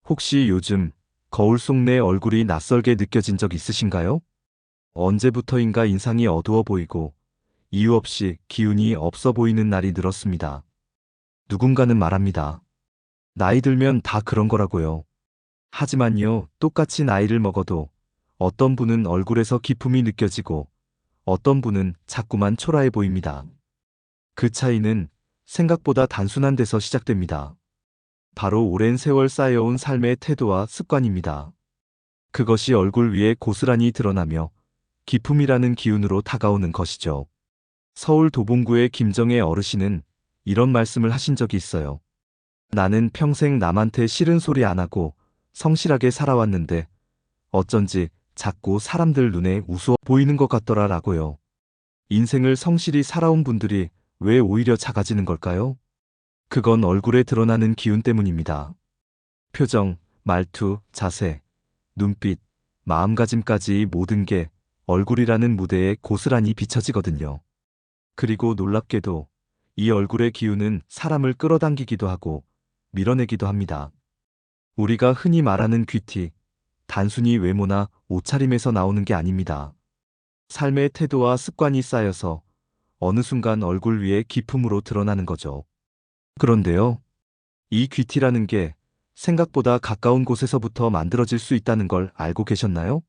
혹시 요즘 거울 속 내 얼굴이 낯설게 느껴진 적 있으신가요? 언제부터인가 인상이 어두워 보이고 이유 없이 기운이 없어 보이는 날이 늘었습니다. 누군가는 말합니다. 나이 들면 다 그런 거라고요. 하지만요, 똑같이 나이를 먹어도 어떤 분은 얼굴에서 기품이 느껴지고 어떤 분은 자꾸만 초라해 보입니다. 그 차이는 생각보다 단순한 데서 시작됩니다. 바로 오랜 세월 쌓여온 삶의 태도와 습관입니다. 그것이 얼굴 위에 고스란히 드러나며 기품이라는 기운으로 다가오는 것이죠. 서울 도봉구의 김정애 어르신은 이런 말씀을 하신 적이 있어요. 나는 평생 남한테 싫은 소리 안 하고 성실하게 살아왔는데 어쩐지 자꾸 사람들 눈에 우스워 보이는 것 같더라라고요. 인생을 성실히 살아온 분들이 왜 오히려 작아지는 걸까요? 그건 얼굴에 드러나는 기운 때문입니다. 표정, 말투, 자세, 눈빛, 마음가짐까지 모든 게 얼굴이라는 무대에 고스란히 비춰지거든요. 그리고 놀랍게도 이 얼굴의 기운은 사람을 끌어당기기도 하고 밀어내기도 합니다. 우리가 흔히 말하는 귀티, 단순히 외모나 옷차림에서 나오는 게 아닙니다. 삶의 태도와 습관이 쌓여서 어느 순간 얼굴 위에 기품으로 드러나는 거죠. 그런데요, 이 귀티라는 게 생각보다 가까운 곳에서부터 만들어질 수 있다는 걸 알고 계셨나요?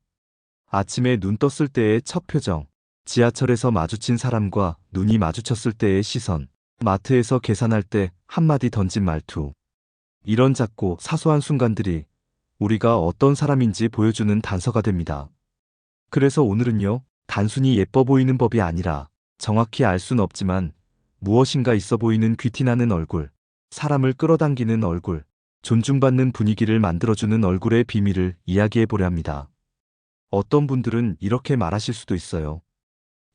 아침에 눈 떴을 때의 첫 표정, 지하철에서 마주친 사람과 눈이 마주쳤을 때의 시선, 마트에서 계산할 때 한마디 던진 말투. 이런 작고 사소한 순간들이 우리가 어떤 사람인지 보여주는 단서가 됩니다. 그래서 오늘은요, 단순히 예뻐 보이는 법이 아니라 정확히 알 순 없지만 무엇인가 있어 보이는 귀티나는 얼굴, 사람을 끌어당기는 얼굴, 존중받는 분위기를 만들어주는 얼굴의 비밀을 이야기해 보려 합니다. 어떤 분들은 이렇게 말하실 수도 있어요.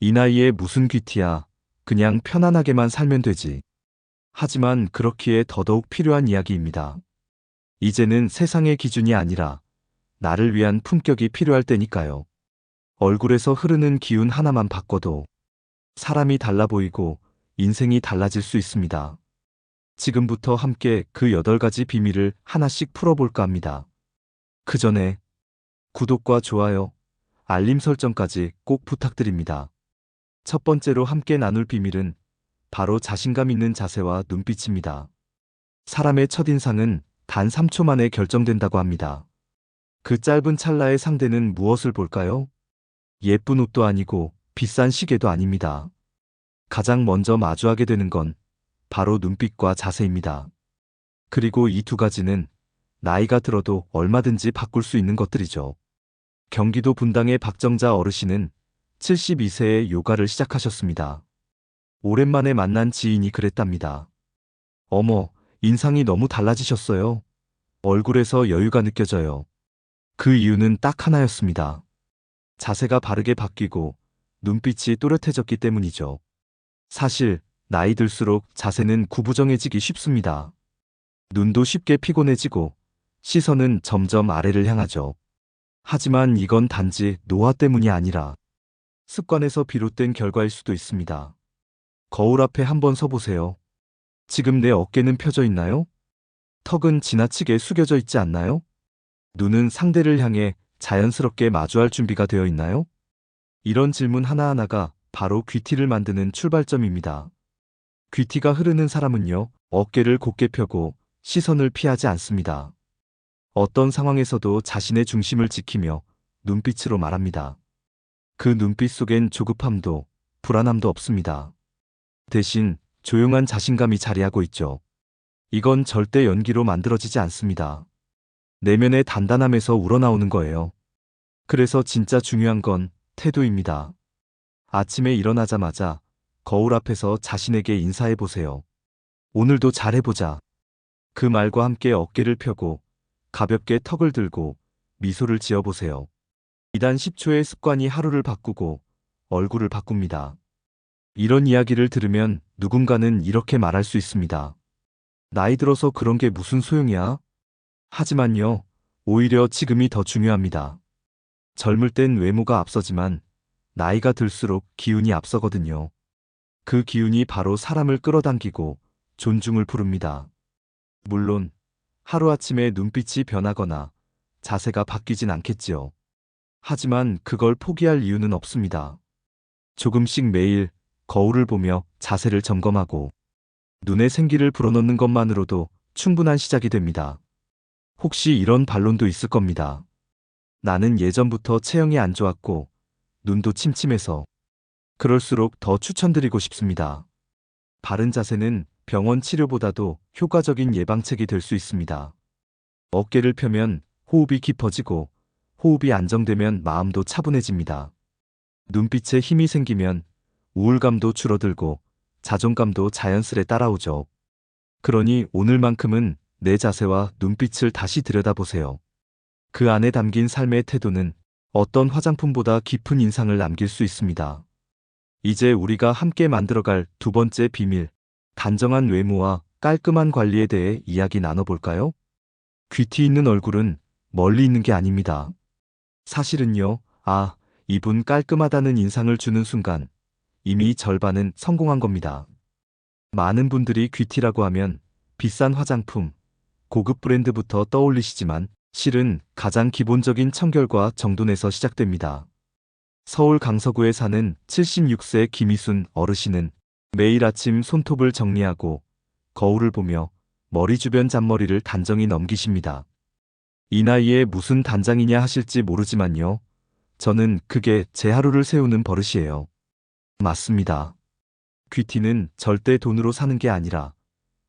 이 나이에 무슨 귀티야. 그냥 편안하게만 살면 되지. 하지만 그렇기에 더더욱 필요한 이야기입니다. 이제는 세상의 기준이 아니라 나를 위한 품격이 필요할 때니까요. 얼굴에서 흐르는 기운 하나만 바꿔도 사람이 달라 보이고 인생이 달라질 수 있습니다. 지금부터 함께 그 8가지 비밀을 하나씩 풀어볼까 합니다. 그 전에 구독과 좋아요, 알림 설정까지 꼭 부탁드립니다. 첫 번째로 함께 나눌 비밀은 바로 자신감 있는 자세와 눈빛입니다. 사람의 첫인상은 단 3초 만에 결정된다고 합니다. 그 짧은 찰나의 상대는 무엇을 볼까요? 예쁜 옷도 아니고 비싼 시계도 아닙니다. 가장 먼저 마주하게 되는 건 바로 눈빛과 자세입니다. 그리고 이 2가지는 나이가 들어도 얼마든지 바꿀 수 있는 것들이죠. 경기도 분당의 박정자 어르신은 72세에 요가를 시작하셨습니다. 오랜만에 만난 지인이 그랬답니다. 어머, 인상이 너무 달라지셨어요. 얼굴에서 여유가 느껴져요. 그 이유는 딱 하나였습니다. 자세가 바르게 바뀌고 눈빛이 또렷해졌기 때문이죠. 사실 나이 들수록 자세는 구부정해지기 쉽습니다. 눈도 쉽게 피곤해지고 시선은 점점 아래를 향하죠. 하지만 이건 단지 노화 때문이 아니라 습관에서 비롯된 결과일 수도 있습니다. 거울 앞에 한번 서보세요. 지금 내 어깨는 펴져 있나요? 턱은 지나치게 숙여져 있지 않나요? 눈은 상대를 향해 자연스럽게 마주할 준비가 되어 있나요? 이런 질문 하나하나가 바로 귀티를 만드는 출발점입니다. 귀티가 흐르는 사람은요, 어깨를 곧게 펴고 시선을 피하지 않습니다. 어떤 상황에서도 자신의 중심을 지키며 눈빛으로 말합니다. 그 눈빛 속엔 조급함도 불안함도 없습니다. 대신 조용한 자신감이 자리하고 있죠. 이건 절대 연기로 만들어지지 않습니다. 내면의 단단함에서 우러나오는 거예요. 그래서 진짜 중요한 건 태도입니다. 아침에 일어나자마자 거울 앞에서 자신에게 인사해 보세요. 오늘도 잘해보자. 그 말과 함께 어깨를 펴고 가볍게 턱을 들고 미소를 지어보세요. 2단 10초의 습관이 하루를 바꾸고 얼굴을 바꿉니다. 이런 이야기를 들으면 누군가는 이렇게 말할 수 있습니다. 나이 들어서 그런 게 무슨 소용이야? 하지만요, 오히려 지금이 더 중요합니다. 젊을 땐 외모가 앞서지만 나이가 들수록 기운이 앞서거든요. 그 기운이 바로 사람을 끌어당기고 존중을 부릅니다. 물론 하루아침에 눈빛이 변하거나 자세가 바뀌진 않겠지요. 하지만 그걸 포기할 이유는 없습니다. 조금씩 매일 거울을 보며 자세를 점검하고 눈에 생기를 불어넣는 것만으로도 충분한 시작이 됩니다. 혹시 이런 반론도 있을 겁니다. 나는 예전부터 체형이 안 좋았고 눈도 침침해서 그럴수록 더 추천드리고 싶습니다. 바른 자세는 병원 치료보다도 효과적인 예방책이 될 수 있습니다. 어깨를 펴면 호흡이 깊어지고 호흡이 안정되면 마음도 차분해집니다. 눈빛에 힘이 생기면 우울감도 줄어들고 자존감도 자연스레 따라오죠. 그러니 오늘만큼은 내 자세와 눈빛을 다시 들여다보세요. 그 안에 담긴 삶의 태도는 어떤 화장품보다 깊은 인상을 남길 수 있습니다. 이제 우리가 함께 만들어갈 두 번째 비밀, 단정한 외모와 깔끔한 관리에 대해 이야기 나눠볼까요? 귀티 있는 얼굴은 멀리 있는 게 아닙니다. 사실은요, 이분 깔끔하다는 인상을 주는 순간 이미 절반은 성공한 겁니다. 많은 분들이 귀티라고 하면 비싼 화장품, 고급 브랜드부터 떠올리시지만 실은 가장 기본적인 청결과 정돈에서 시작됩니다. 서울 강서구에 사는 76세 김희순 어르신은 매일 아침 손톱을 정리하고 거울을 보며 머리 주변 잔머리를 단정히 넘기십니다. 이 나이에 무슨 단장이냐 하실지 모르지만요. 저는 그게 제 하루를 세우는 버릇이에요. 맞습니다. 귀티는 절대 돈으로 사는 게 아니라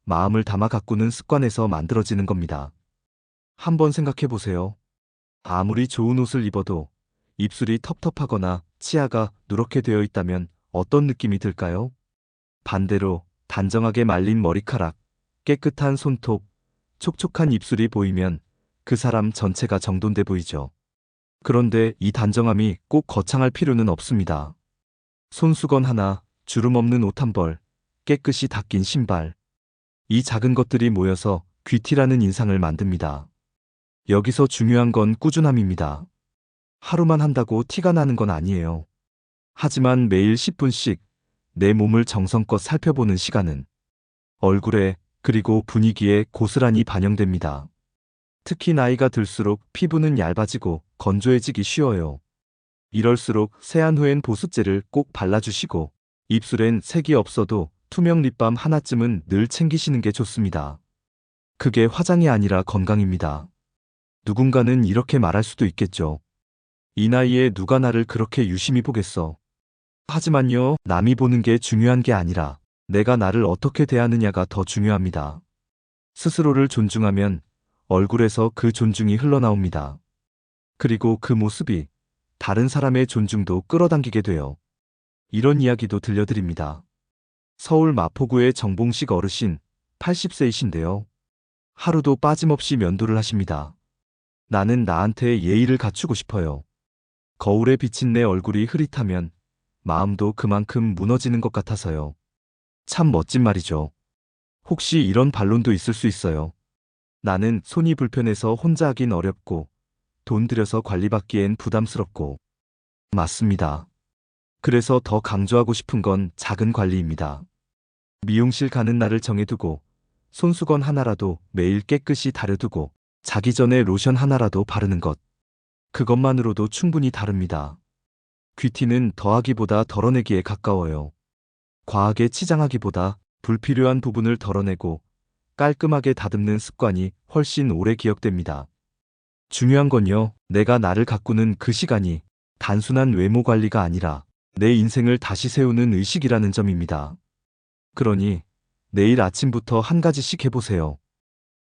마음을 담아 가꾸는 습관에서 만들어지는 겁니다. 한번 생각해 보세요. 아무리 좋은 옷을 입어도 입술이 텁텁하거나 치아가 누렇게 되어 있다면 어떤 느낌이 들까요? 반대로 단정하게 말린 머리카락, 깨끗한 손톱, 촉촉한 입술이 보이면 그 사람 전체가 정돈돼 보이죠. 그런데 이 단정함이 꼭 거창할 필요는 없습니다. 손수건 하나, 주름 없는 옷 한 벌, 깨끗이 닦인 신발. 이 작은 것들이 모여서 귀티라는 인상을 만듭니다. 여기서 중요한 건 꾸준함입니다. 하루만 한다고 티가 나는 건 아니에요. 하지만 매일 10분씩 내 몸을 정성껏 살펴보는 시간은 얼굴에 그리고 분위기에 고스란히 반영됩니다. 특히 나이가 들수록 피부는 얇아지고 건조해지기 쉬워요. 이럴수록 세안 후엔 보습제를 꼭 발라주시고 입술엔 색이 없어도 투명 립밤 하나쯤은 늘 챙기시는 게 좋습니다. 그게 화장이 아니라 건강입니다. 누군가는 이렇게 말할 수도 있겠죠. 이 나이에 누가 나를 그렇게 유심히 보겠어. 하지만요, 남이 보는 게 중요한 게 아니라 내가 나를 어떻게 대하느냐가 더 중요합니다. 스스로를 존중하면 얼굴에서 그 존중이 흘러나옵니다. 그리고 그 모습이 다른 사람의 존중도 끌어당기게 돼요. 이런 이야기도 들려드립니다. 서울 마포구의 정봉식 어르신 80세이신데요. 하루도 빠짐없이 면도를 하십니다. 나는 나한테 예의를 갖추고 싶어요. 거울에 비친 내 얼굴이 흐릿하면 마음도 그만큼 무너지는 것 같아서요. 참 멋진 말이죠. 혹시 이런 반론도 있을 수 있어요. 나는 손이 불편해서 혼자 하긴 어렵고 돈 들여서 관리받기엔 부담스럽고. 맞습니다. 그래서 더 강조하고 싶은 건 작은 관리입니다. 미용실 가는 날을 정해두고 손수건 하나라도 매일 깨끗이 다려두고 자기 전에 로션 하나라도 바르는 것. 그것만으로도 충분히 다릅니다. 귀티는 더하기보다 덜어내기에 가까워요. 과하게 치장하기보다 불필요한 부분을 덜어내고 깔끔하게 다듬는 습관이 훨씬 오래 기억됩니다. 중요한 건요, 내가 나를 가꾸는 그 시간이 단순한 외모 관리가 아니라 내 인생을 다시 세우는 의식이라는 점입니다. 그러니 내일 아침부터 한 가지씩 해보세요.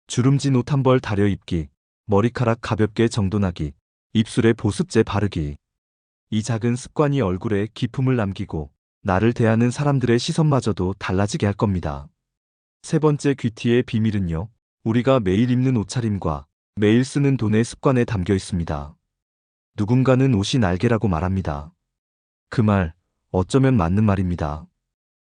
주름진 옷 한 벌 다려 입기, 머리카락 가볍게 정돈하기, 입술에 보습제 바르기. 이 작은 습관이 얼굴에 기품을 남기고 나를 대하는 사람들의 시선마저도 달라지게 할 겁니다. 세 번째 귀티의 비밀은요, 우리가 매일 입는 옷차림과 매일 쓰는 돈의 습관에 담겨 있습니다. 누군가는 옷이 날개라고 말합니다. 그 말, 어쩌면 맞는 말입니다.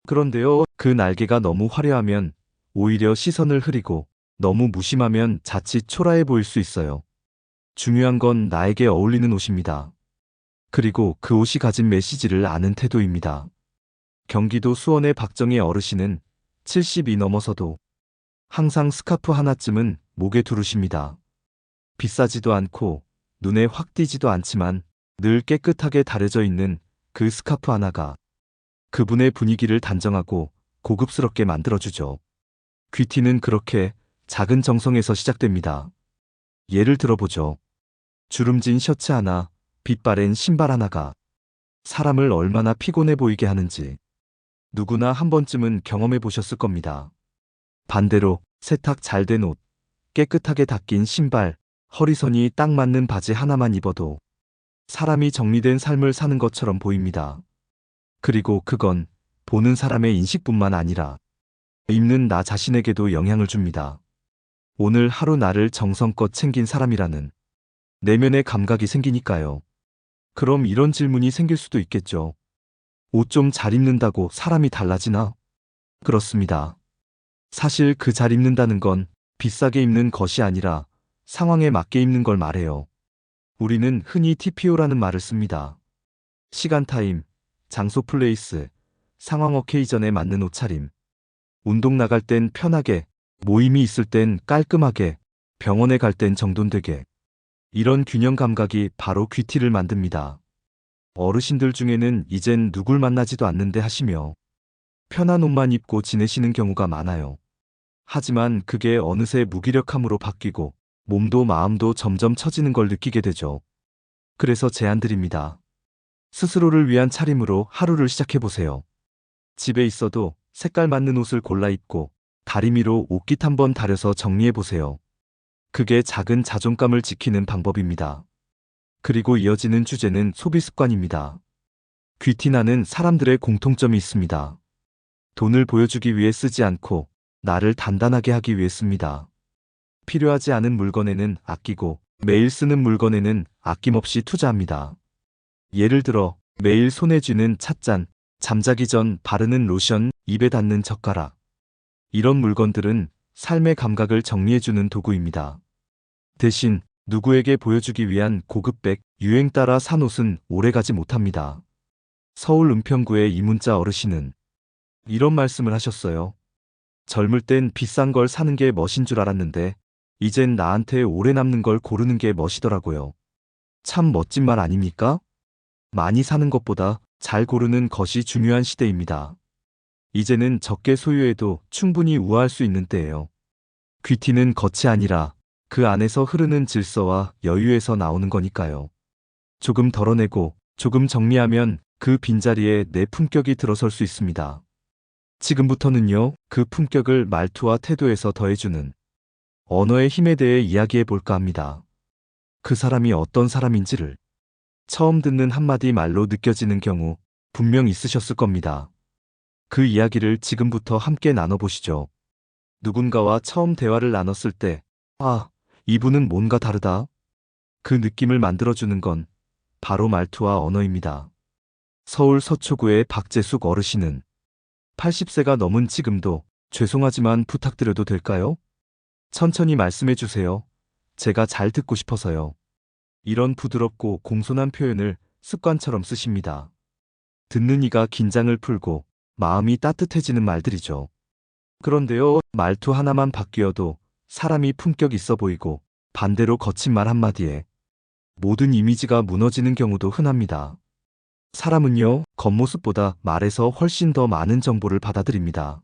그런데요, 그 날개가 너무 화려하면 오히려 시선을 흐리고 너무 무심하면 자칫 초라해 보일 수 있어요. 중요한 건 나에게 어울리는 옷입니다. 그리고 그 옷이 가진 메시지를 아는 태도입니다. 경기도 수원의 박정희 어르신은 70이 넘어서도 항상 스카프 하나쯤은 목에 두르십니다. 비싸지도 않고 눈에 확 띄지도 않지만 늘 깨끗하게 다려져 있는 그 스카프 하나가 그분의 분위기를 단정하고 고급스럽게 만들어주죠. 귀티는 그렇게 작은 정성에서 시작됩니다. 예를 들어보죠. 주름진 셔츠 하나, 빛바랜 신발 하나가 사람을 얼마나 피곤해 보이게 하는지 누구나 한 번쯤은 경험해 보셨을 겁니다. 반대로 세탁 잘 된 옷, 깨끗하게 닦인 신발, 허리선이 딱 맞는 바지 하나만 입어도 사람이 정리된 삶을 사는 것처럼 보입니다. 그리고 그건 보는 사람의 인식뿐만 아니라 입는 나 자신에게도 영향을 줍니다. 오늘 하루 나를 정성껏 챙긴 사람이라는 내면의 감각이 생기니까요. 그럼 이런 질문이 생길 수도 있겠죠. 옷 좀 잘 입는다고 사람이 달라지나? 그렇습니다. 사실 그 잘 입는다는 건 비싸게 입는 것이 아니라 상황에 맞게 입는 걸 말해요. 우리는 흔히 TPO라는 말을 씁니다. 시간 타임, 장소 플레이스, 상황 어케이전에 맞는 옷차림. 운동 나갈 땐 편하게, 모임이 있을 땐 깔끔하게, 병원에 갈 땐 정돈되게. 이런 균형 감각이 바로 귀티를 만듭니다. 어르신들 중에는 이젠 누굴 만나지도 않는데 하시며 편한 옷만 입고 지내시는 경우가 많아요. 하지만 그게 어느새 무기력함으로 바뀌고 몸도 마음도 점점 처지는 걸 느끼게 되죠. 그래서 제안드립니다. 스스로를 위한 차림으로 하루를 시작해보세요. 집에 있어도 색깔 맞는 옷을 골라 입고 다리미로 옷깃 한번 다려서 정리해보세요. 그게 작은 자존감을 지키는 방법입니다. 그리고 이어지는 주제는 소비 습관입니다. 귀티나는 사람들의 공통점이 있습니다. 돈을 보여주기 위해 쓰지 않고 나를 단단하게 하기 위해 씁니다. 필요하지 않은 물건에는 아끼고 매일 쓰는 물건에는 아낌없이 투자합니다. 예를 들어 매일 손에 쥐는 찻잔, 잠자기 전 바르는 로션, 입에 닿는 젓가락. 이런 물건들은 삶의 감각을 정리해주는 도구입니다. 대신 누구에게 보여주기 위한 고급백, 유행 따라 산 옷은 오래가지 못합니다. 서울 은평구의 이문자 어르신은 이런 말씀을 하셨어요. 젊을 땐 비싼 걸 사는 게 멋인 줄 알았는데 이젠 나한테 오래 남는 걸 고르는 게 멋이더라고요. 참 멋진 말 아닙니까? 많이 사는 것보다 잘 고르는 것이 중요한 시대입니다. 이제는 적게 소유해도 충분히 우아할 수 있는 때예요. 귀티는 겉이 아니라 그 안에서 흐르는 질서와 여유에서 나오는 거니까요. 조금 덜어내고 조금 정리하면 그 빈자리에 내 품격이 들어설 수 있습니다. 지금부터는요, 그 품격을 말투와 태도에서 더해주는 언어의 힘에 대해 이야기해 볼까 합니다. 그 사람이 어떤 사람인지를 처음 듣는 한마디 말로 느껴지는 경우 분명 있으셨을 겁니다. 그 이야기를 지금부터 함께 나눠보시죠. 누군가와 처음 대화를 나눴을 때, 아, 이분은 뭔가 다르다. 그 느낌을 만들어주는 건 바로 말투와 언어입니다. 서울 서초구의 박재숙 어르신은 80세가 넘은 지금도 죄송하지만 부탁드려도 될까요? 천천히 말씀해 주세요. 제가 잘 듣고 싶어서요. 이런 부드럽고 공손한 표현을 습관처럼 쓰십니다. 듣는 이가 긴장을 풀고 마음이 따뜻해지는 말들이죠. 그런데요, 말투 하나만 바뀌어도 사람이 품격 있어 보이고 반대로 거친 말 한마디에 모든 이미지가 무너지는 경우도 흔합니다. 사람은요, 겉모습보다 말에서 훨씬 더 많은 정보를 받아들입니다.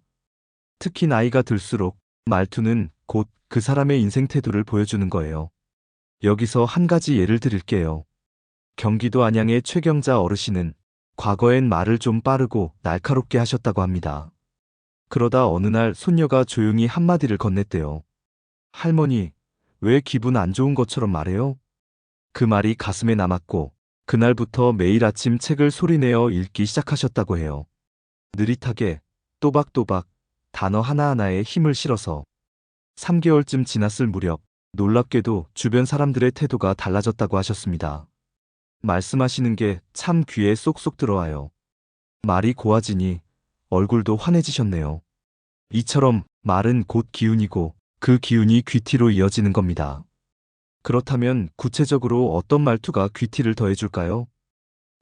특히 나이가 들수록 말투는 곧 그 사람의 인생 태도를 보여주는 거예요. 여기서 한 가지 예를 드릴게요. 경기도 안양의 최경자 어르신은 과거엔 말을 좀 빠르고 날카롭게 하셨다고 합니다. 그러다 어느 날 손녀가 조용히 한마디를 건넸대요. 할머니, 왜 기분 안 좋은 것처럼 말해요? 그 말이 가슴에 남았고 그날부터 매일 아침 책을 소리내어 읽기 시작하셨다고 해요. 느릿하게, 또박또박, 단어 하나하나에 힘을 실어서 3개월쯤 지났을 무렵 놀랍게도 주변 사람들의 태도가 달라졌다고 하셨습니다. 말씀하시는 게 참 귀에 쏙쏙 들어와요. 말이 고와지니 얼굴도 환해지셨네요. 이처럼 말은 곧 기운이고 그 기운이 귀티로 이어지는 겁니다. 그렇다면 구체적으로 어떤 말투가 귀티를 더해줄까요?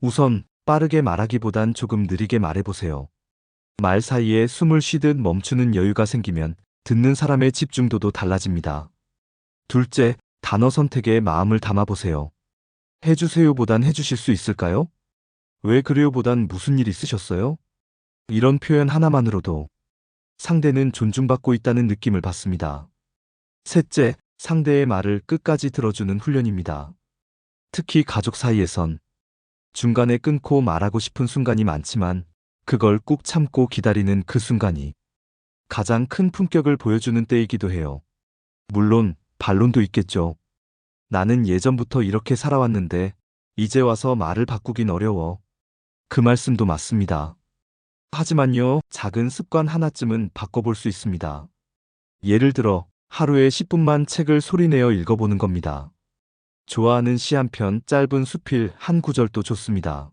우선 빠르게 말하기보단 조금 느리게 말해보세요. 말 사이에 숨을 쉬듯 멈추는 여유가 생기면 듣는 사람의 집중도도 달라집니다. 둘째, 단어 선택에 마음을 담아보세요. 해주세요보단 해주실 수 있을까요? 왜 그래요보단 무슨 일 있으셨어요? 이런 표현 하나만으로도 상대는 존중받고 있다는 느낌을 받습니다. 셋째, 상대의 말을 끝까지 들어주는 훈련입니다. 특히 가족 사이에선 중간에 끊고 말하고 싶은 순간이 많지만 그걸 꾹 참고 기다리는 그 순간이 가장 큰 품격을 보여주는 때이기도 해요. 물론 반론도 있겠죠. 나는 예전부터 이렇게 살아왔는데 이제 와서 말을 바꾸긴 어려워. 그 말씀도 맞습니다. 하지만요, 작은 습관 하나쯤은 바꿔볼 수 있습니다. 예를 들어 하루에 10분만 책을 소리내어 읽어보는 겁니다. 좋아하는 시 한 편, 짧은 수필 한 구절도 좋습니다.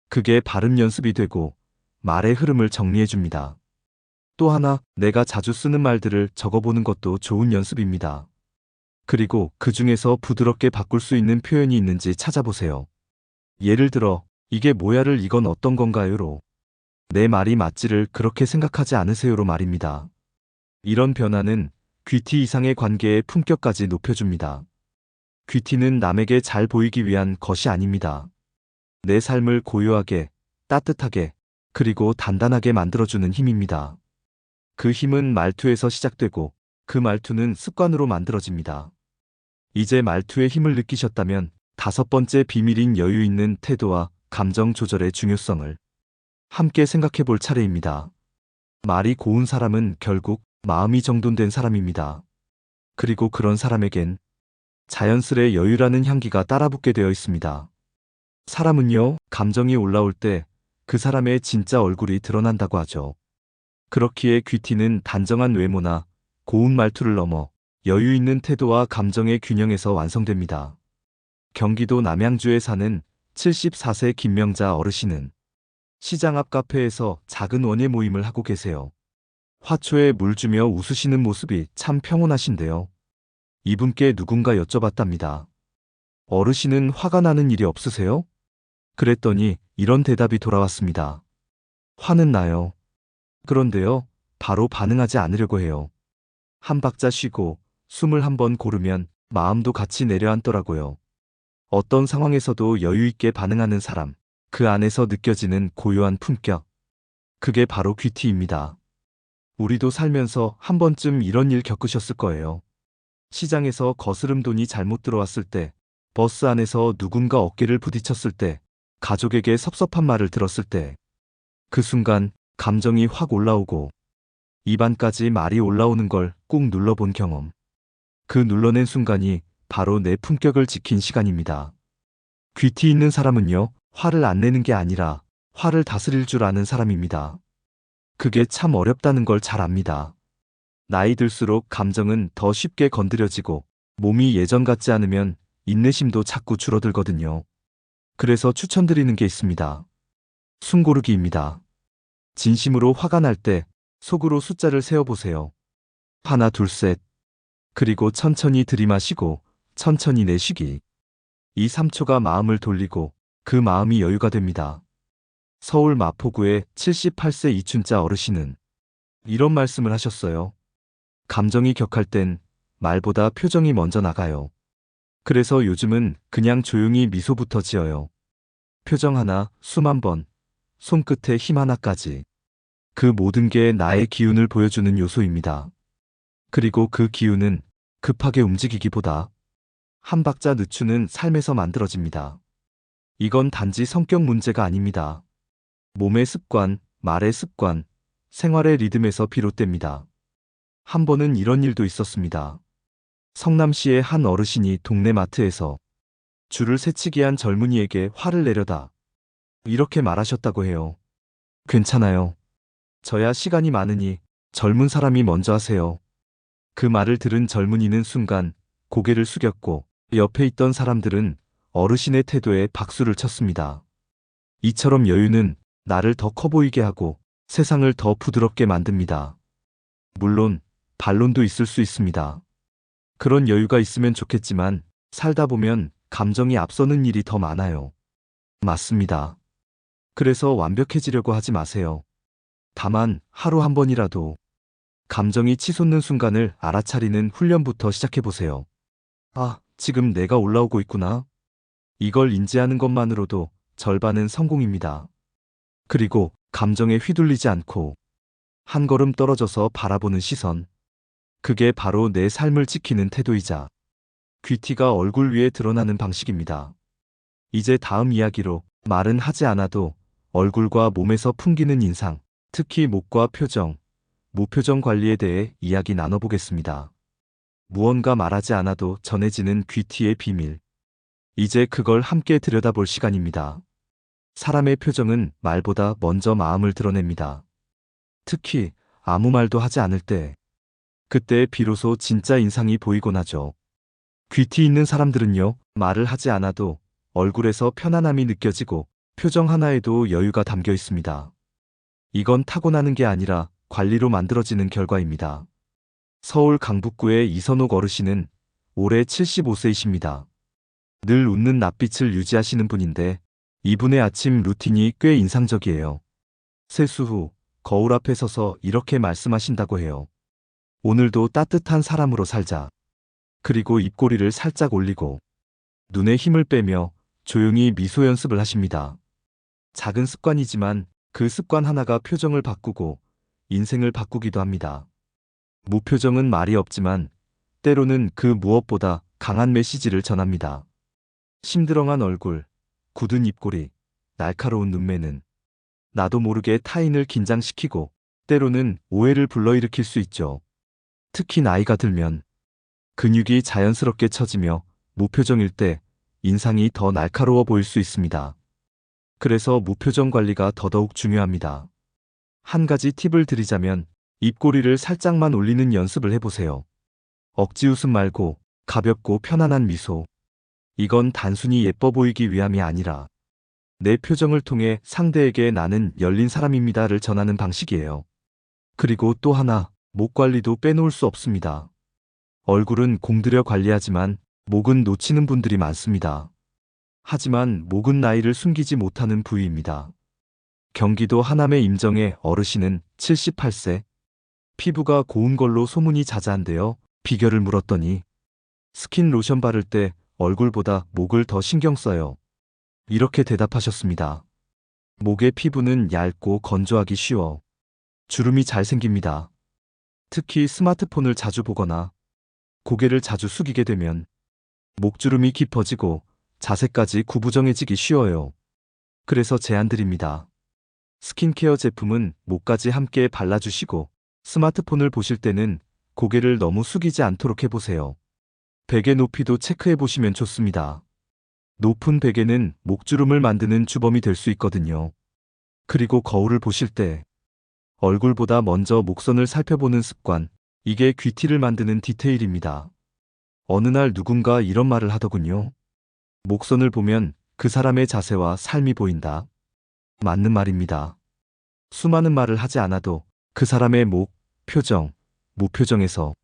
그게 발음 연습이 되고 말의 흐름을 정리해줍니다. 또 하나, 내가 자주 쓰는 말들을 적어보는 것도 좋은 연습입니다. 그리고 그 중에서 부드럽게 바꿀 수 있는 표현이 있는지 찾아보세요. 예를 들어, 이게 뭐야를 이건 어떤 건가요로, 내 말이 맞지를 그렇게 생각하지 않으세요로 말입니다. 이런 변화는 귀티 이상의 관계의 품격까지 높여줍니다. 귀티는 남에게 잘 보이기 위한 것이 아닙니다. 내 삶을 고요하게, 따뜻하게, 그리고 단단하게 만들어주는 힘입니다. 그 힘은 말투에서 시작되고 그 말투는 습관으로 만들어집니다. 이제 말투의 힘을 느끼셨다면 다섯 번째 비밀인 여유 있는 태도와 감정 조절의 중요성을 함께 생각해 볼 차례입니다. 말이 고운 사람은 결국 마음이 정돈된 사람입니다. 그리고 그런 사람에겐 자연스레 여유라는 향기가 따라붙게 되어 있습니다. 사람은요, 감정이 올라올 때 그 사람의 진짜 얼굴이 드러난다고 하죠. 그렇기에 귀티는 단정한 외모나 고운 말투를 넘어 여유 있는 태도와 감정의 균형에서 완성됩니다. 경기도 남양주에 사는 74세 김명자 어르신은 시장 앞 카페에서 작은 원예 모임을 하고 계세요. 화초에 물 주며 웃으시는 모습이 참 평온하신데요. 이분께 누군가 여쭤봤답니다. 어르신은 화가 나는 일이 없으세요? 그랬더니 이런 대답이 돌아왔습니다. 화는 나요. 그런데요, 바로 반응하지 않으려고 해요. 한 박자 쉬고 숨을 한번 고르면 마음도 같이 내려앉더라고요. 어떤 상황에서도 여유 있게 반응하는 사람, 그 안에서 느껴지는 고요한 품격. 그게 바로 귀티입니다. 우리도 살면서 한 번쯤 이런 일 겪으셨을 거예요. 시장에서 거스름 돈이 잘못 들어왔을 때, 버스 안에서 누군가 어깨를 부딪혔을 때, 가족에게 섭섭한 말을 들었을 때, 그 순간 감정이 확 올라오고 입안까지 말이 올라오는 걸 꾹 눌러본 경험. 그 눌러낸 순간이 바로 내 품격을 지킨 시간입니다. 귀티 있는 사람은요, 화를 안 내는 게 아니라 화를 다스릴 줄 아는 사람입니다. 그게 참 어렵다는 걸 잘 압니다. 나이 들수록 감정은 더 쉽게 건드려지고 몸이 예전 같지 않으면 인내심도 자꾸 줄어들거든요. 그래서 추천드리는 게 있습니다. 숨고르기입니다. 진심으로 화가 날 때 속으로 숫자를 세어보세요. 하나, 둘, 셋. 그리고 천천히 들이마시고 천천히 내쉬기. 이 3초가 마음을 돌리고 그 마음이 여유가 됩니다. 서울 마포구의 78세 이춘자 어르신은 이런 말씀을 하셨어요. 감정이 격할 땐 말보다 표정이 먼저 나가요. 그래서 요즘은 그냥 조용히 미소부터 지어요. 표정 하나, 숨 한 번, 손끝에 힘 하나까지. 그 모든 게 나의 기운을 보여주는 요소입니다. 그리고 그 기운은 급하게 움직이기보다 한 박자 늦추는 삶에서 만들어집니다. 이건 단지 성격 문제가 아닙니다. 몸의 습관, 말의 습관, 생활의 리듬에서 비롯됩니다. 한 번은 이런 일도 있었습니다. 성남시의 한 어르신이 동네 마트에서 줄을 새치기 한 젊은이에게 화를 내려다 이렇게 말하셨다고 해요. 괜찮아요. 저야 시간이 많으니 젊은 사람이 먼저 하세요. 그 말을 들은 젊은이는 순간 고개를 숙였고 옆에 있던 사람들은 어르신의 태도에 박수를 쳤습니다. 이처럼 여유는 나를 더 커 보이게 하고 세상을 더 부드럽게 만듭니다. 물론 반론도 있을 수 있습니다. 그런 여유가 있으면 좋겠지만 살다 보면 감정이 앞서는 일이 더 많아요. 맞습니다. 그래서 완벽해지려고 하지 마세요. 다만 하루 한 번이라도 감정이 치솟는 순간을 알아차리는 훈련부터 시작해보세요. 아, 지금 내가 올라오고 있구나. 이걸 인지하는 것만으로도 절반은 성공입니다. 그리고 감정에 휘둘리지 않고 한 걸음 떨어져서 바라보는 시선. 그게 바로 내 삶을 지키는 태도이자 귀티가 얼굴 위에 드러나는 방식입니다. 이제 다음 이야기로 말은 하지 않아도 얼굴과 몸에서 풍기는 인상, 특히 목과 표정, 무표정 관리에 대해 이야기 나눠보겠습니다. 무언가 말하지 않아도 전해지는 귀티의 비밀. 이제 그걸 함께 들여다볼 시간입니다. 사람의 표정은 말보다 먼저 마음을 드러냅니다. 특히 아무 말도 하지 않을 때, 그때 비로소 진짜 인상이 보이곤 하죠. 귀티 있는 사람들은요, 말을 하지 않아도 얼굴에서 편안함이 느껴지고 표정 하나에도 여유가 담겨 있습니다. 이건 타고나는 게 아니라 관리로 만들어지는 결과입니다. 서울 강북구의 이선옥 어르신은 올해 75세이십니다. 늘 웃는 낯빛을 유지하시는 분인데 이분의 아침 루틴이 꽤 인상적이에요. 세수 후 거울 앞에 서서 이렇게 말씀하신다고 해요. 오늘도 따뜻한 사람으로 살자. 그리고 입꼬리를 살짝 올리고 눈에 힘을 빼며 조용히 미소 연습을 하십니다. 작은 습관이지만 그 습관 하나가 표정을 바꾸고 인생을 바꾸기도 합니다. 무표정은 말이 없지만 때로는 그 무엇보다 강한 메시지를 전합니다. 심드렁한 얼굴, 굳은 입꼬리, 날카로운 눈매는 나도 모르게 타인을 긴장시키고 때로는 오해를 불러일으킬 수 있죠. 특히 나이가 들면 근육이 자연스럽게 처지며 무표정일 때 인상이 더 날카로워 보일 수 있습니다. 그래서 무표정 관리가 더더욱 중요합니다. 한 가지 팁을 드리자면 입꼬리를 살짝만 올리는 연습을 해보세요. 억지 웃음 말고 가볍고 편안한 미소. 이건 단순히 예뻐 보이기 위함이 아니라 내 표정을 통해 상대에게 나는 열린 사람입니다를 전하는 방식이에요. 그리고 또 하나, 목 관리도 빼놓을 수 없습니다. 얼굴은 공들여 관리하지만 목은 놓치는 분들이 많습니다. 하지만 목은 나이를 숨기지 못하는 부위입니다. 경기도 하남의 임정의 어르신은 78세. 피부가 고운 걸로 소문이 자자한데요. 비결을 물었더니 스킨 로션 바를 때 얼굴보다 목을 더 신경 써요. 이렇게 대답하셨습니다. 목의 피부는 얇고 건조하기 쉬워. 주름이 잘 생깁니다. 특히 스마트폰을 자주 보거나 고개를 자주 숙이게 되면 목주름이 깊어지고 자세까지 구부정해지기 쉬워요. 그래서 제안드립니다. 스킨케어 제품은 목까지 함께 발라주시고 스마트폰을 보실 때는 고개를 너무 숙이지 않도록 해보세요. 베개 높이도 체크해보시면 좋습니다. 높은 베개는 목주름을 만드는 주범이 될 수 있거든요. 그리고 거울을 보실 때 얼굴보다 먼저 목선을 살펴보는 습관, 이게 귀티를 만드는 디테일입니다. 어느 날 누군가 이런 말을 하더군요. 목선을 보면 그 사람의 자세와 삶이 보인다. 맞는 말입니다. 수많은 말을 하지 않아도 그 사람의 목, 표정, 무표정에서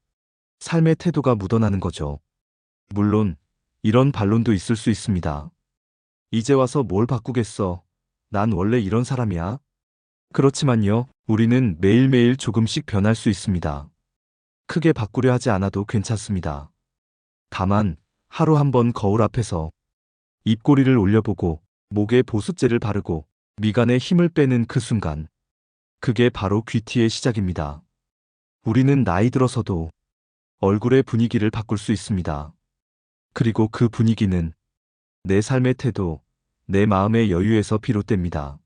삶의 태도가 묻어나는 거죠. 물론 이런 반론도 있을 수 있습니다. 이제 와서 뭘 바꾸겠어? 난 원래 이런 사람이야. 그렇지만요, 우리는 매일매일 조금씩 변할 수 있습니다. 크게 바꾸려 하지 않아도 괜찮습니다. 다만 하루 한 번 거울 앞에서 입꼬리를 올려보고 목에 보습제를 바르고 미간에 힘을 빼는 그 순간, 그게 바로 귀티의 시작입니다. 우리는 나이 들어서도 얼굴의 분위기를 바꿀 수 있습니다. 그리고 그 분위기는 내 삶의 태도, 내 마음의 여유에서 비롯됩니다.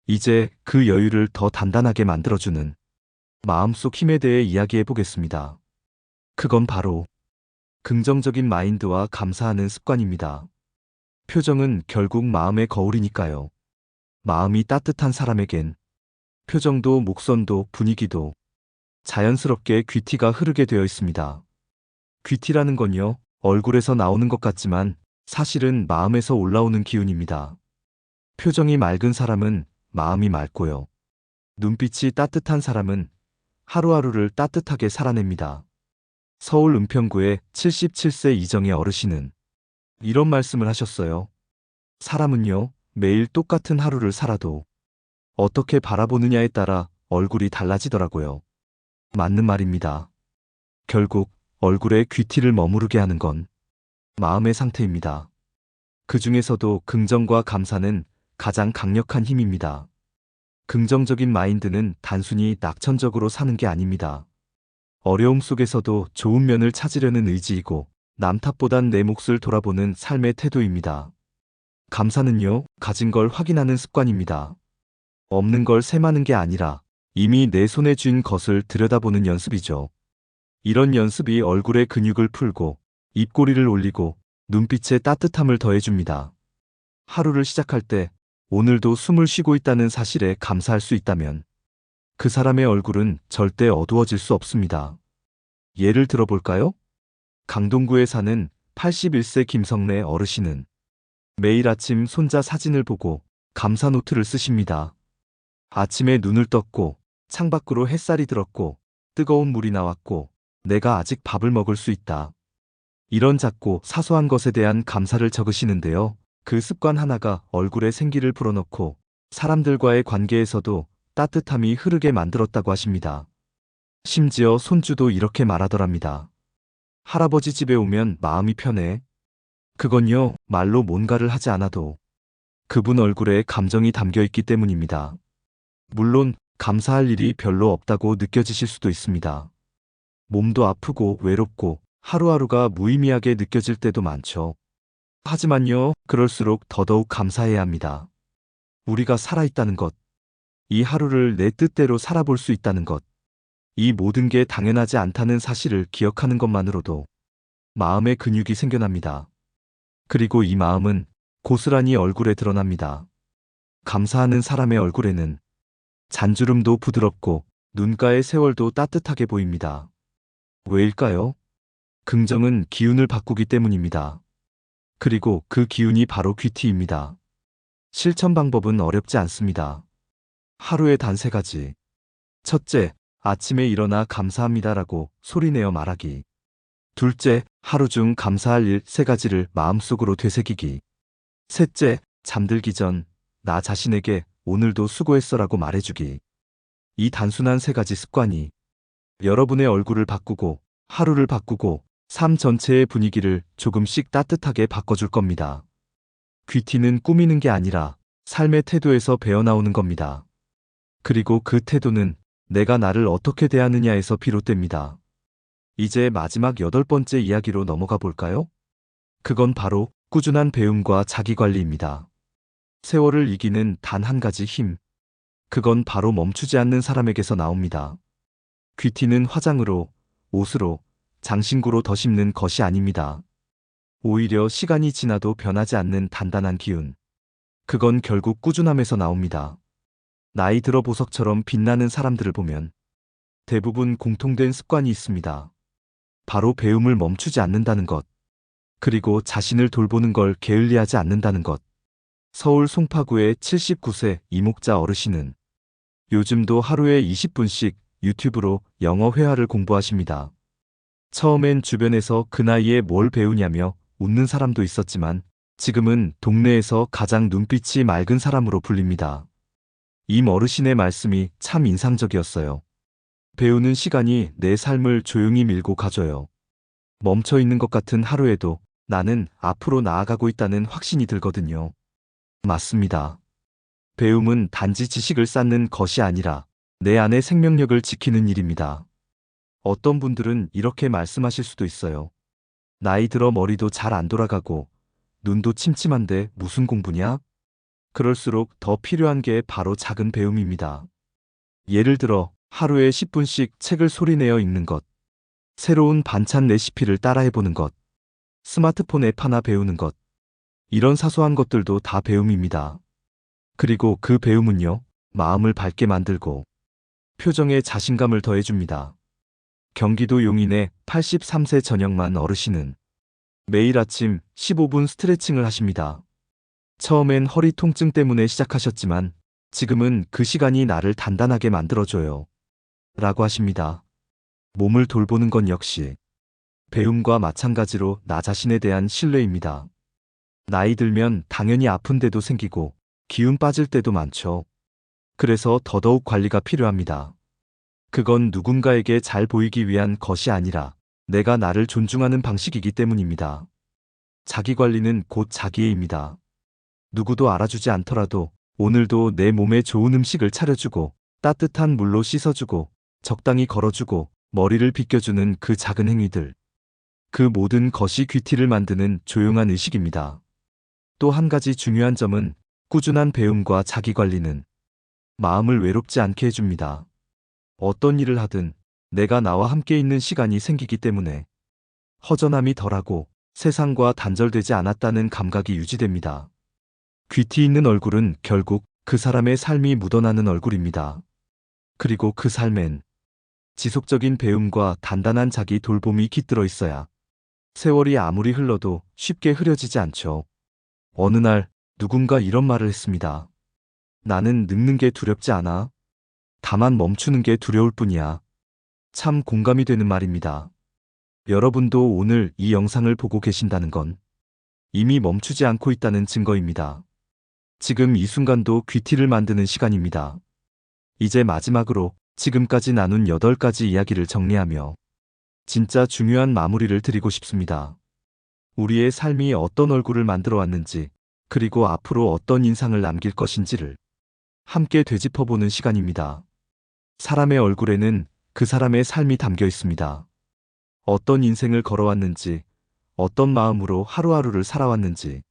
이제 그 여유를 더 단단하게 만들어주는 마음속 힘에 대해 이야기해 보겠습니다. 그건 바로 긍정적인 마인드와 감사하는 습관입니다. 표정은 결국 마음의 거울이니까요. 마음이 따뜻한 사람에겐 표정도 목선도 분위기도 자연스럽게 귀티가 흐르게 되어 있습니다. 귀티라는 건요, 얼굴에서 나오는 것 같지만 사실은 마음에서 올라오는 기운입니다. 표정이 맑은 사람은 마음이 맑고요. 눈빛이 따뜻한 사람은 하루하루를 따뜻하게 살아냅니다. 서울 은평구의 77세 이정의 어르신은 이런 말씀을 하셨어요. 사람은요, 매일 똑같은 하루를 살아도 어떻게 바라보느냐에 따라 얼굴이 달라지더라고요. 맞는 말입니다. 결국 얼굴에 귀티를 머무르게 하는 건 마음의 상태입니다. 그 중에서도 긍정과 감사는 가장 강력한 힘입니다. 긍정적인 마인드는 단순히 낙천적으로 사는 게 아닙니다. 어려움 속에서도 좋은 면을 찾으려는 의지이고 남 탓보단 내 몫을 돌아보는 삶의 태도입니다. 감사는요, 가진 걸 확인하는 습관입니다. 없는 걸 셈하는 게 아니라 이미 내 손에 쥔 것을 들여다보는 연습이죠. 이런 연습이 얼굴의 근육을 풀고 입꼬리를 올리고 눈빛에 따뜻함을 더해줍니다. 하루를 시작할 때 오늘도 숨을 쉬고 있다는 사실에 감사할 수 있다면 그 사람의 얼굴은 절대 어두워질 수 없습니다. 예를 들어볼까요? 강동구에 사는 81세 김성래 어르신은 매일 아침 손자 사진을 보고 감사 노트를 쓰십니다. 아침에 눈을 떴고 창밖으로 햇살이 들었고 뜨거운 물이 나왔고 내가 아직 밥을 먹을 수 있다. 이런 작고 사소한 것에 대한 감사를 적으시는데요. 그 습관 하나가 얼굴에 생기를 불어넣고 사람들과의 관계에서도 따뜻함이 흐르게 만들었다고 하십니다. 심지어 손주도 이렇게 말하더랍니다. 할아버지 집에 오면 마음이 편해. 그건요, 말로 뭔가를 하지 않아도 그분 얼굴에 감정이 담겨 있기 때문입니다. 물론 감사할 일이 별로 없다고 느껴지실 수도 있습니다. 몸도 아프고 외롭고 하루하루가 무의미하게 느껴질 때도 많죠. 하지만요, 그럴수록 더더욱 감사해야 합니다. 우리가 살아있다는 것, 이 하루를 내 뜻대로 살아볼 수 있다는 것, 이 모든 게 당연하지 않다는 사실을 기억하는 것만으로도 마음의 근육이 생겨납니다. 그리고 이 마음은 고스란히 얼굴에 드러납니다. 감사하는 사람의 얼굴에는 잔주름도 부드럽고 눈가의 세월도 따뜻하게 보입니다. 왜일까요? 긍정은 기운을 바꾸기 때문입니다. 그리고 그 기운이 바로 귀티입니다. 실천 방법은 어렵지 않습니다. 하루에 단 3가지. 첫째, 아침에 일어나 감사합니다라고 소리내어 말하기. 둘째, 하루 중 감사할 일 3가지를 마음속으로 되새기기. 셋째, 잠들기 전 나 자신에게 오늘도 수고했어라고 말해주기. 이 단순한 3가지 습관이 여러분의 얼굴을 바꾸고 하루를 바꾸고 삶 전체의 분위기를 조금씩 따뜻하게 바꿔줄 겁니다. 귀티는 꾸미는 게 아니라 삶의 태도에서 배어나오는 겁니다. 그리고 그 태도는 내가 나를 어떻게 대하느냐에서 비롯됩니다. 이제 마지막 8번째 이야기로 넘어가 볼까요? 그건 바로 꾸준한 배움과 자기관리입니다. 세월을 이기는 단 한 가지 힘. 그건 바로 멈추지 않는 사람에게서 나옵니다. 귀티는 화장으로, 옷으로, 장신구로 덧입는 것이 아닙니다. 오히려 시간이 지나도 변하지 않는 단단한 기운. 그건 결국 꾸준함에서 나옵니다. 나이 들어 보석처럼 빛나는 사람들을 보면 대부분 공통된 습관이 있습니다. 바로 배움을 멈추지 않는다는 것. 그리고 자신을 돌보는 걸 게을리하지 않는다는 것. 서울 송파구의 79세 이목자 어르신은 요즘도 하루에 20분씩 유튜브로 영어 회화를 공부하십니다. 처음엔 주변에서 그 나이에 뭘 배우냐며 웃는 사람도 있었지만 지금은 동네에서 가장 눈빛이 맑은 사람으로 불립니다. 임 어르신의 말씀이 참 인상적이었어요. 배우는 시간이 내 삶을 조용히 밀고 가줘요. 멈춰 있는 것 같은 하루에도 나는 앞으로 나아가고 있다는 확신이 들거든요. 맞습니다. 배움은 단지 지식을 쌓는 것이 아니라 내 안의 생명력을 지키는 일입니다. 어떤 분들은 이렇게 말씀하실 수도 있어요. 나이 들어 머리도 잘 안 돌아가고 눈도 침침한데 무슨 공부냐? 그럴수록 더 필요한 게 바로 작은 배움입니다. 예를 들어 하루에 10분씩 책을 소리내어 읽는 것, 새로운 반찬 레시피를 따라해보는 것, 스마트폰 앱 하나 배우는 것, 이런 사소한 것들도 다 배움입니다. 그리고 그 배움은요, 마음을 밝게 만들고 표정에 자신감을 더해줍니다. 경기도 용인의 83세 전영만 어르신은 매일 아침 15분 스트레칭을 하십니다. 처음엔 허리 통증 때문에 시작하셨지만 지금은 그 시간이 나를 단단하게 만들어줘요. 라고 하십니다. 몸을 돌보는 건 역시 배움과 마찬가지로 나 자신에 대한 신뢰입니다. 나이 들면 당연히 아픈 데도 생기고 기운 빠질 때도 많죠. 그래서 더더욱 관리가 필요합니다. 그건 누군가에게 잘 보이기 위한 것이 아니라 내가 나를 존중하는 방식이기 때문입니다. 자기 관리는 곧 자기애입니다. 누구도 알아주지 않더라도 오늘도 내 몸에 좋은 음식을 차려주고 따뜻한 물로 씻어주고 적당히 걸어주고 머리를 빗겨주는 그 작은 행위들. 그 모든 것이 귀티를 만드는 조용한 의식입니다. 또 한 가지 중요한 점은 꾸준한 배움과 자기 관리는 마음을 외롭지 않게 해줍니다. 어떤 일을 하든 내가 나와 함께 있는 시간이 생기기 때문에 허전함이 덜하고 세상과 단절되지 않았다는 감각이 유지됩니다. 귀티 있는 얼굴은 결국 그 사람의 삶이 묻어나는 얼굴입니다. 그리고 그 삶엔 지속적인 배움과 단단한 자기 돌봄이 깃들어 있어야 세월이 아무리 흘러도 쉽게 흐려지지 않죠. 어느 날 누군가 이런 말을 했습니다. 나는 늙는 게 두렵지 않아. 다만 멈추는 게 두려울 뿐이야. 참 공감이 되는 말입니다. 여러분도 오늘 이 영상을 보고 계신다는 건 이미 멈추지 않고 있다는 증거입니다. 지금 이 순간도 귀티를 만드는 시간입니다. 이제 마지막으로 지금까지 나눈 8가지 이야기를 정리하며 진짜 중요한 마무리를 드리고 싶습니다. 우리의 삶이 어떤 얼굴을 만들어 왔는지, 그리고 앞으로 어떤 인상을 남길 것인지를 함께 되짚어보는 시간입니다. 사람의 얼굴에는 그 사람의 삶이 담겨 있습니다. 어떤 인생을 걸어왔는지, 어떤 마음으로 하루하루를 살아왔는지,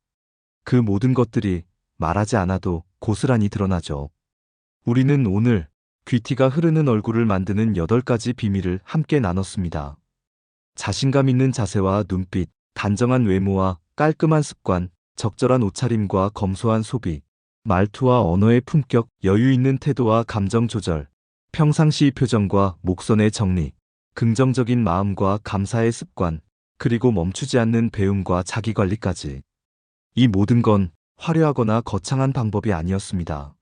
그 모든 것들이 말하지 않아도 고스란히 드러나죠. 우리는 오늘 귀티가 흐르는 얼굴을 만드는 8가지 비밀을 함께 나눴습니다. 자신감 있는 자세와 눈빛, 단정한 외모와 깔끔한 습관, 적절한 옷차림과 검소한 소비, 말투와 언어의 품격, 여유 있는 태도와 감정 조절, 평상시 표정과 목선의 정리, 긍정적인 마음과 감사의 습관, 그리고 멈추지 않는 배움과 자기관리까지. 이 모든 건 화려하거나 거창한 방법이 아니었습니다.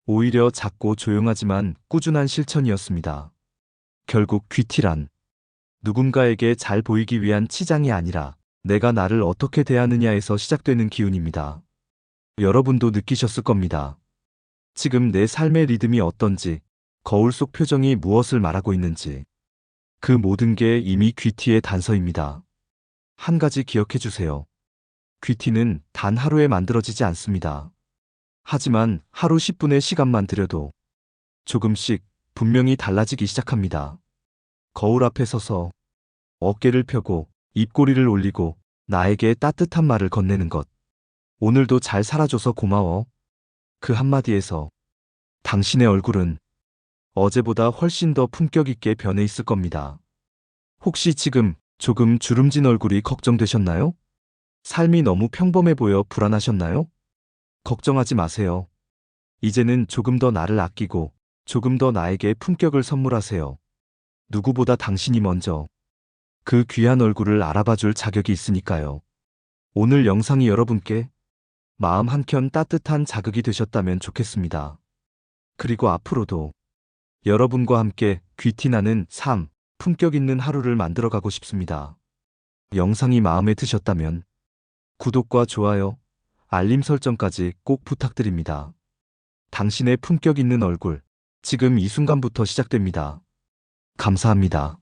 오히려 작고 조용하지만 꾸준한 실천이었습니다. 결국 귀티란 누군가에게 잘 보이기 위한 치장이 아니라 내가 나를 어떻게 대하느냐에서 시작되는 기운입니다. 여러분도 느끼셨을 겁니다. 지금 내 삶의 리듬이 어떤지, 거울 속 표정이 무엇을 말하고 있는지, 그 모든 게 이미 귀티의 단서입니다. 한 가지 기억해 주세요. 귀티는 단 하루에 만들어지지 않습니다. 하지만 하루 10분의 시간만 들여도 조금씩 분명히 달라지기 시작합니다. 거울 앞에 서서 어깨를 펴고 입꼬리를 올리고 나에게 따뜻한 말을 건네는 것. 오늘도 잘 살아줘서 고마워. 그 한마디에서 당신의 얼굴은 어제보다 훨씬 더 품격 있게 변해 있을 겁니다. 혹시 지금 조금 주름진 얼굴이 걱정되셨나요? 삶이 너무 평범해 보여 불안하셨나요? 걱정하지 마세요. 이제는 조금 더 나를 아끼고 조금 더 나에게 품격을 선물하세요. 누구보다 당신이 먼저 그 귀한 얼굴을 알아봐줄 자격이 있으니까요. 오늘 영상이 여러분께 마음 한켠 따뜻한 자극이 되셨다면 좋겠습니다. 그리고 앞으로도 여러분과 함께 귀티나는 삶, 품격 있는 하루를 만들어가고 싶습니다. 영상이 마음에 드셨다면 구독과 좋아요, 알림 설정까지 꼭 부탁드립니다. 당신의 품격 있는 얼굴, 지금 이 순간부터 시작됩니다. 감사합니다.